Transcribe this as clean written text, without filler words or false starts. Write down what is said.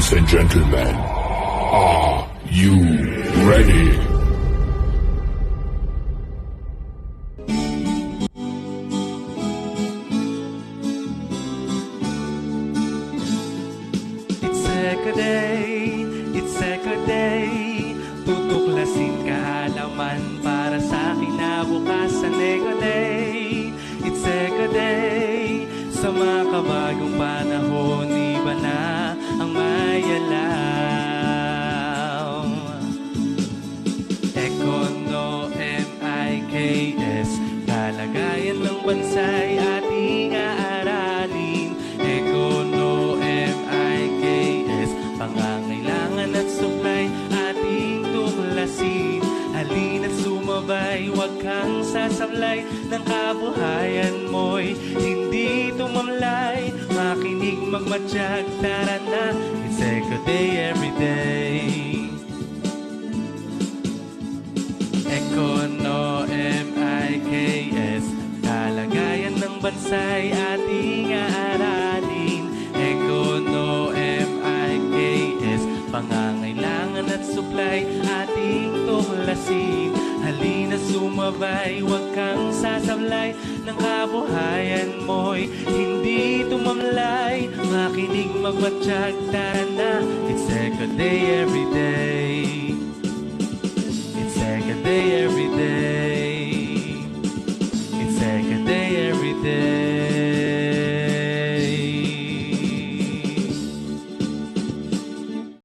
Ladies and gentlemen, are you ready? It's a good day, tutuklasin kaalaman para sa kinabukasan. It's a good day, sa mga kabagong panahon, iba na ang mayalaw. Ekono, M-I-K-S, kalagayan ng bansa'y ating aaralin. Ekono, M-I-K-S, pangangailangan at supply ating tuklasin. Halina't sumabay, huwag kang sasablay, ng kabuhayan mo'y hindi tumamlay. Makinig, magmatsyag, tara na, it's a good day every day. Ekono, M-I-K-S, kalagayan ng bansa'y ating aaralin. Ekono, M-I-K-S, pangangailangan at supply ating tuklasin. Halina sumabay, huwag kang sasablay, ng kabuhayan mo'y hindi tumamlay. Makinig, magmatsyag, tara na, it's a good day every day.